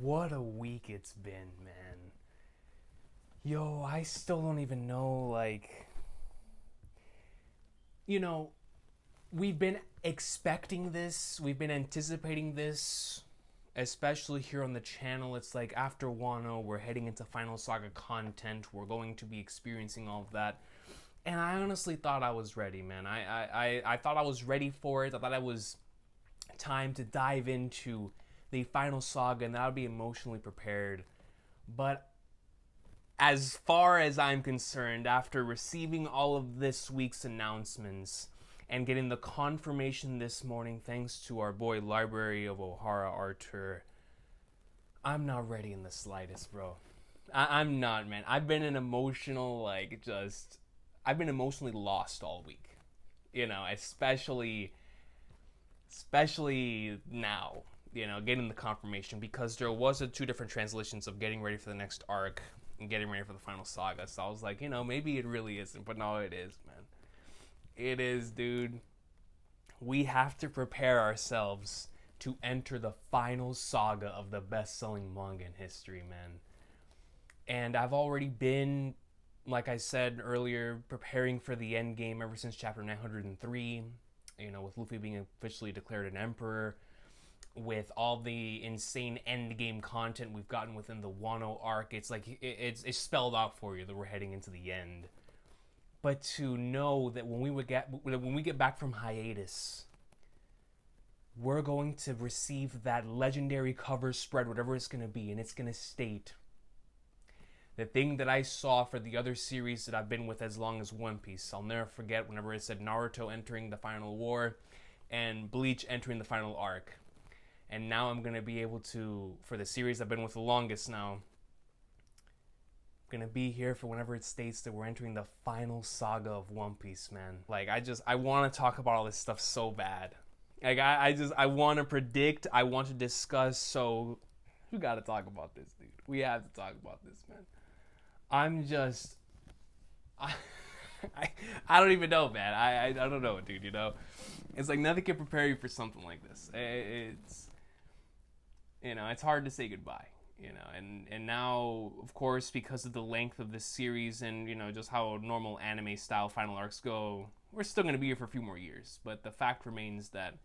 What a week it's been, man. Yo, I still don't even know, you know, we've been expecting this, we've been anticipating this, especially here on the channel. It's like after Wano, we're heading into Final Saga content, we're going to be experiencing all of that. And I honestly thought I was ready, man. I thought I was ready for it. I thought it was time to dive into the final saga and that I would be emotionally prepared. But as far as I'm concerned, after receiving all of this week's announcements and getting the confirmation this morning, thanks to our boy Library of Ohara Arthur, I'm not ready in the slightest, bro. I'm not, man. I've been an emotional, I've been emotionally lost all week. Especially now, getting the confirmation, because there was two different translations of getting ready for the next arc and getting ready for the final saga. So I was like, maybe it really isn't, but no, it is, man. It is, dude. We have to prepare ourselves to enter the final saga of the best-selling manga in history, man. And I've already been, like I said earlier, preparing for the end game ever since chapter 903. With Luffy being officially declared an emperor, with all the insane end game content we've gotten within the Wano arc. It's like it's spelled out for you that we're heading into the end. But to know that when we get back from hiatus, we're going to receive that legendary cover spread, whatever it's going to be, and it's going to state the thing that I saw for the other series that I've been with as long as One Piece. I'll never forget whenever it said Naruto entering the final war and Bleach entering the final arc. And now I'm going to be able to, for the series I've been with the longest now, I'm going to be here for whenever it states that we're entering the final saga of One Piece, man. I want to talk about all this stuff so bad. I want to predict, I want to discuss, so we got to talk about this, dude. We have to talk about this, man. I don't even know, man. I don't know, dude, It's like nothing can prepare you for something like this. It's hard to say goodbye, and now, of course, because of the length of this series and, just how normal anime style final arcs go, we're still going to be here for a few more years. But the fact remains that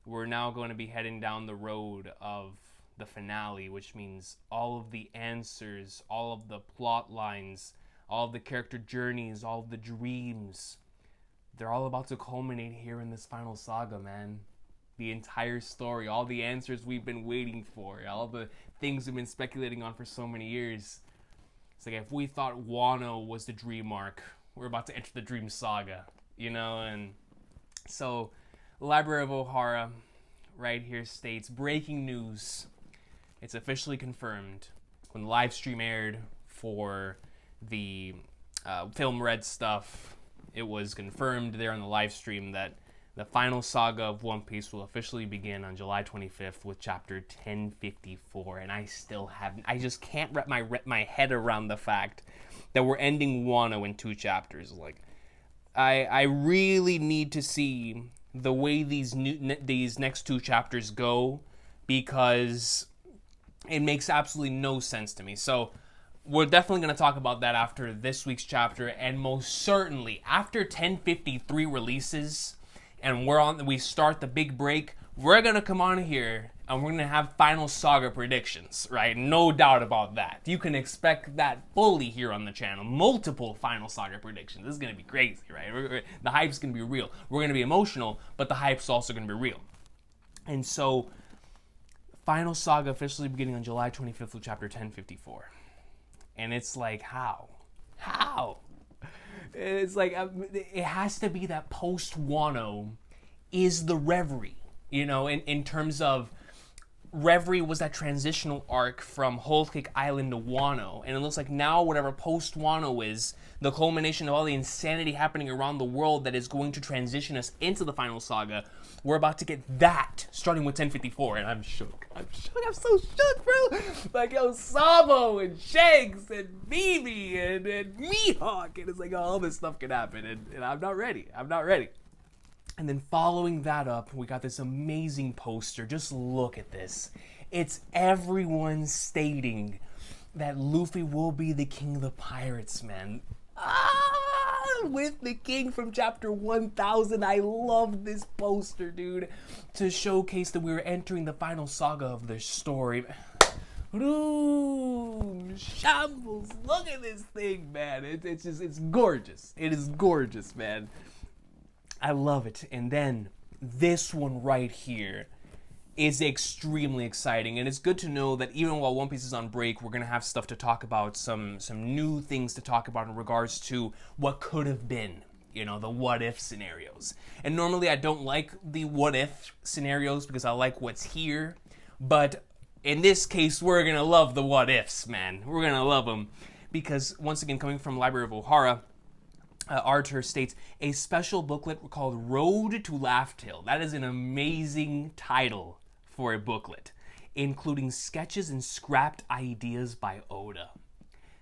we're now going to be heading down the road of the finale, which means all of the answers, all of the plot lines, all of the character journeys, all of the dreams, they're all about to culminate here in this final saga, man. The entire story, all the answers we've been waiting for, all the things we've been speculating on for so many years. It's like if we thought Wano was the dream arc, we're about to enter the dream saga, and so Library of Ohara right here states, breaking news. It's officially confirmed. When the live stream aired for the Film Red stuff, it was confirmed there on the live stream that the final saga of One Piece will officially begin on July 25th with chapter 1054. And I just can't wrap my head around the fact that we're ending Wano in 2 chapters. I really need to see the way these next 2 chapters go, because it makes absolutely no sense to me. So we're definitely going to talk about that after this week's chapter, and most certainly after 1053 releases and we start the big break, we're going to come on here and we're going to have final saga predictions, right? No doubt about that. You can expect that fully here on the channel. Multiple final saga predictions. This is going to be crazy, right? The hype's going to be real. We're going to be emotional, but the hype's also going to be real. And so, final saga officially beginning on July 25th with chapter 1054. And it's like, how? It's like, it has to be that post-Wano is the Reverie, in terms of Reverie was that transitional arc from Whole Cake Island to Wano, and it looks like now whatever post-Wano is, the culmination of all the insanity happening around the world that is going to transition us into the final saga, we're about to get that, starting with 1054, and I'm shook. I'm so shook, bro! Sabo, and Shanks, and Mimi, and Mihawk, and it's like, all this stuff can happen, and I'm not ready. And then following that up, we got this amazing poster. Just look at this. It's everyone stating that Luffy will be the king of the pirates, man. With the king from chapter 1000. I love this poster, dude, to showcase that we're entering the final saga of this story. Ooh, shambles. Look at this thing, man. It's gorgeous. It is gorgeous, man. I love it. And then this one right here is extremely exciting, and it's good to know that even while One Piece is on break, we're gonna have stuff to talk about, some new things to talk about in regards to what could have been, you know, the what if scenarios. And normally I don't like the what if scenarios because I like what's here, but in this case we're gonna love the what ifs, man. We're gonna love them because, once again, coming from Library of Ohara, Arthur states, a special booklet called Road to Laugh Tale. That is an amazing title for a booklet, including sketches and scrapped ideas by Oda.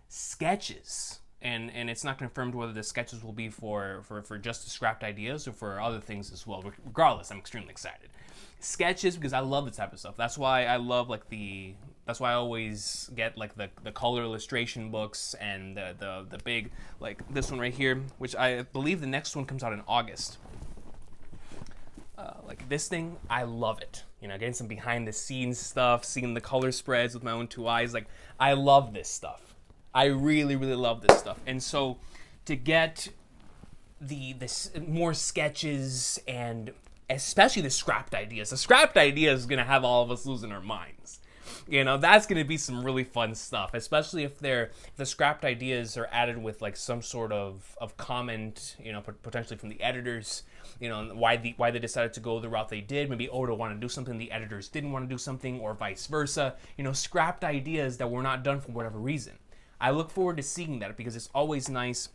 Sketches. And it's not confirmed whether the sketches will be for just the scrapped ideas or for other things as well. Regardless, I'm extremely excited. Sketches, because I love this type of stuff. That's why I love that's why I always get like the color illustration books and the big, like this one right here, which I believe the next one comes out in August. Like this thing, I love it. You know, getting some behind the scenes stuff, seeing the color spreads with my own two eyes. Like, I love this stuff. I really, really love this stuff. And so to get this more sketches and especially the scrapped ideas. The scrapped ideas is going to have all of us losing our minds. You know, that's going to be some really fun stuff, especially if the scrapped ideas are added with like some sort of comment, you know, potentially from the editors, you know, why they decided to go the route they did. Maybe Oda wanted to do something, the editors didn't want to do something, or vice versa. You know, scrapped ideas that were not done for whatever reason. I look forward to seeing that because it's always nice,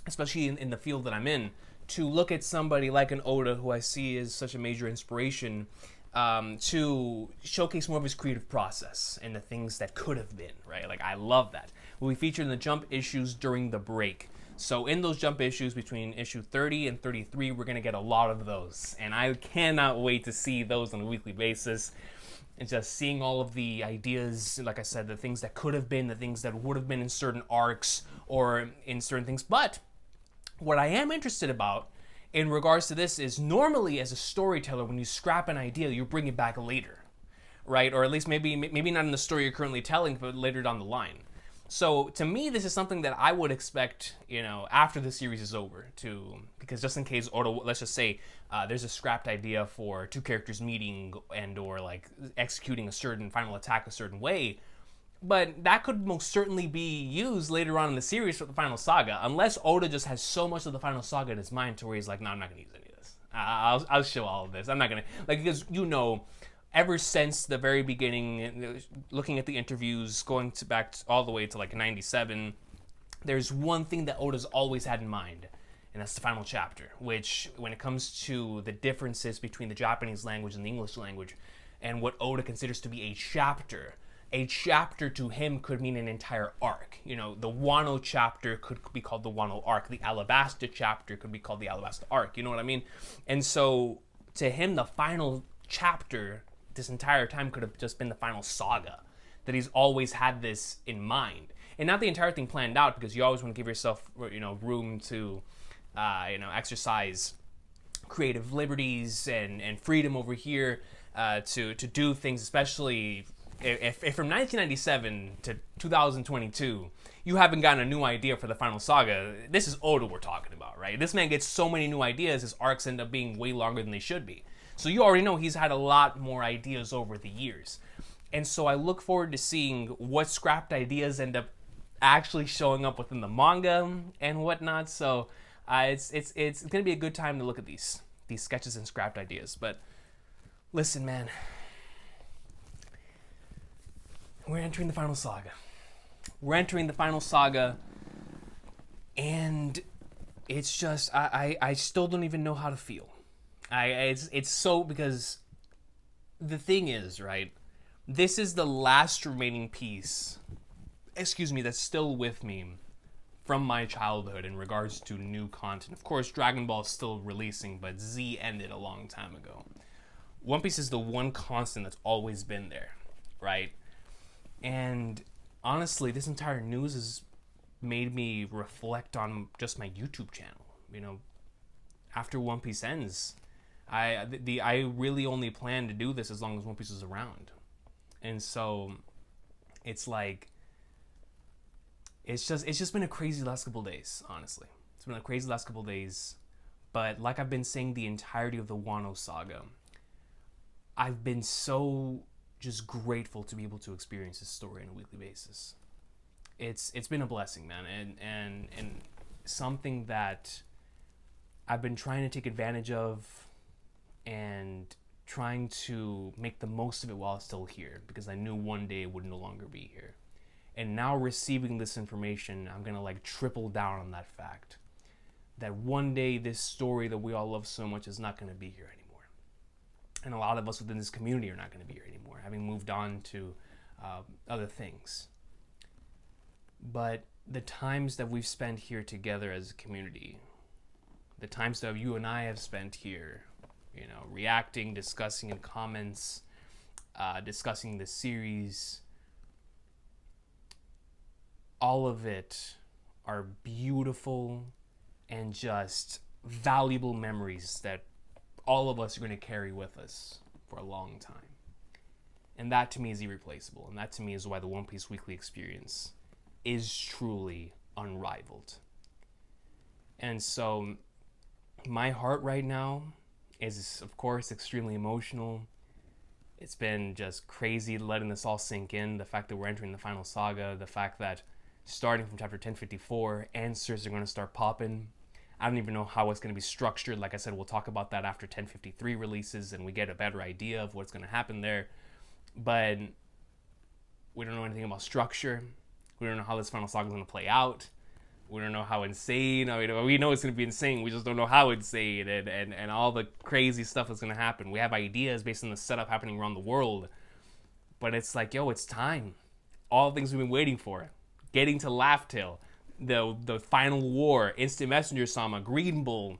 especially in the field that I'm in, to look at somebody like an Oda, who I see as such a major inspiration, to showcase more of his creative process and the things that could have been, right? Like, I love that. Will be featured in the Jump issues during the break. So in those Jump issues between issue 30 and 33, we're going to get a lot of those. And I cannot wait to see those on a weekly basis. And just seeing all of the ideas, like I said, the things that could have been, the things that would have been in certain arcs or in certain things. But what I am interested about in regards to this is, normally as a storyteller, when you scrap an idea, you bring it back later, right? Or at least maybe not in the story you're currently telling, but later down the line. So to me, this is something that I would expect, you know, after the series is over, because just in case Oda, let's just say there's a scrapped idea for two characters meeting and or like executing a certain final attack a certain way, but that could most certainly be used later on in the series for the final saga, unless Oda just has so much of the final saga in his mind to where he's like, no, I'm not going to use any of this. I'll show all of this. I'm not going to, like, because, you know, ever since the very beginning, looking at the interviews, going back all the way to like 97, there's one thing that Oda's always had in mind, and that's the final chapter, which, when it comes to the differences between the Japanese language and the English language, and what Oda considers to be a chapter to him could mean an entire arc. You know, the Wano chapter could be called the Wano arc. The Alabasta chapter could be called the Alabasta arc. You know what I mean? And so, to him, the final chapter this entire time could have just been the final saga, that he's always had this in mind. And not the entire thing planned out, because you always want to give yourself, you know, room to, you know, exercise creative liberties and freedom over here to do things, especially if from 1997 to 2022, you haven't gotten a new idea for the final saga. This is Oda we're talking about, right? This man gets so many new ideas, his arcs end up being way longer than they should be. So you already know he's had a lot more ideas over the years. And so I look forward to seeing what scrapped ideas end up actually showing up within the manga and whatnot. So it's going to be a good time to look at these sketches and scrapped ideas. But listen, man, we're entering the final saga. And it's just, I still don't even know how to feel. It's so, because the thing is, right, this is the last remaining piece, that's still with me from my childhood in regards to new content. Of course, Dragon Ball is still releasing, but Z ended a long time ago. One Piece is the one constant that's always been there. right? And honestly, this entire news has made me reflect on just my YouTube channel. You know, after One Piece ends, I really only plan to do this as long as One Piece is around. And so it's like, it's just been a crazy last couple days, honestly. It's been a crazy last couple days. But like I've been saying the entirety of the Wano saga, I've been so just grateful to be able to experience this story on a weekly basis. It's been a blessing, man, and something that I've been trying to take advantage of and trying to make the most of it while it's still here, because I knew one day it would no longer be here. And now receiving this information, I'm gonna like triple down on that fact. That one day this story that we all love so much is not gonna be here anymore. And a lot of us within this community are not gonna be here anymore, having moved on to other things. But the times that we've spent here together as a community, the times that you and I have spent here, you know, reacting, discussing in comments, discussing the series, all of it are beautiful and just valuable memories that all of us are going to carry with us for a long time. And that to me is irreplaceable. And that to me is why the One Piece Weekly experience is truly unrivaled. And so my heart right now is, of course, extremely emotional. It's been just crazy letting this all sink in. The fact that we're entering the final saga, the fact that starting from chapter 1054, answers are going to start popping. I don't even know how it's going to be structured. Like I said, we'll talk about that after 1053 releases and we get a better idea of what's going to happen there. But we don't know anything about structure. We don't know how this final saga is going to play out. We don't know how insane. I mean, we know it's going to be insane. We just don't know how insane and all the crazy stuff that's going to happen. We have ideas based on the setup happening around the world. But it's like, yo, it's time. All the things we've been waiting for. Getting to Laugh Tale, the final war, Instant Messenger Sama, Green Bull,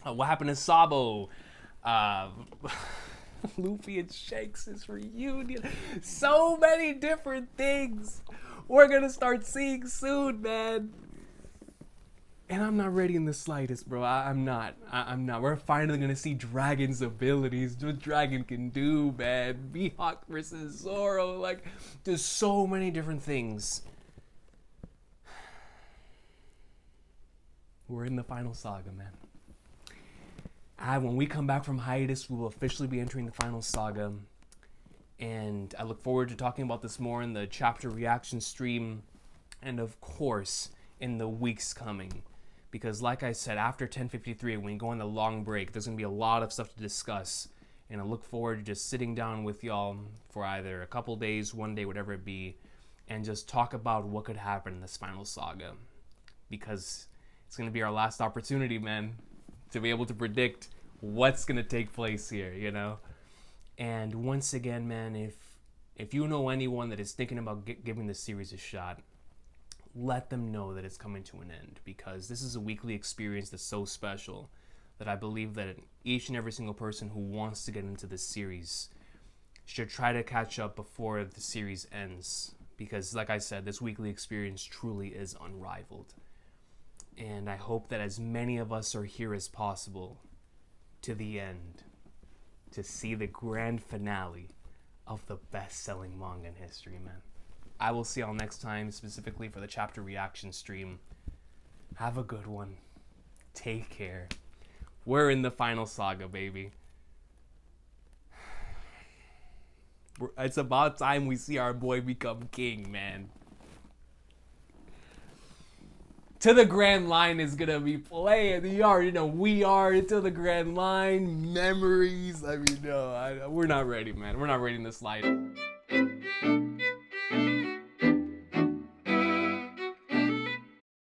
what happened to Sabo, Luffy and Shanks' reunion. So many different things we're going to start seeing soon, man. And I'm not ready in the slightest, bro. I'm not. We're finally going to see Dragon's abilities. What Dragon can do, man. Mihawk versus Zoro. Like, there's so many different things. We're in the final saga, man. When we come back from hiatus, we will officially be entering the final saga. And I look forward to talking about this more in the chapter reaction stream. And of course, in the weeks coming. Because like I said, after 1053, when we go on the long break, there's going to be a lot of stuff to discuss. And I look forward to just sitting down with y'all for either a couple days, one day, whatever it be. And just talk about what could happen in this final saga. Because it's going to be our last opportunity, man, to be able to predict what's going to take place here, you know? And once again, man, if you know anyone that is thinking about giving this series a shot, let them know that it's coming to an end, because this is a weekly experience that's so special that I believe that each and every single person who wants to get into this series should try to catch up before the series ends, because like I said, this weekly experience truly is unrivaled. And I hope that as many of us are here as possible to the end to see the grand finale of the best-selling manga in history, man. I will see y'all next time, specifically for the chapter reaction stream. Have a good one. Take care. We're in the final saga, baby. It's about time we see our boy become king, man. To the Grand Line is gonna be playing. You already know we are. Until the Grand Line, memories. I mean, no, we're not ready, man. We're not ready in this light.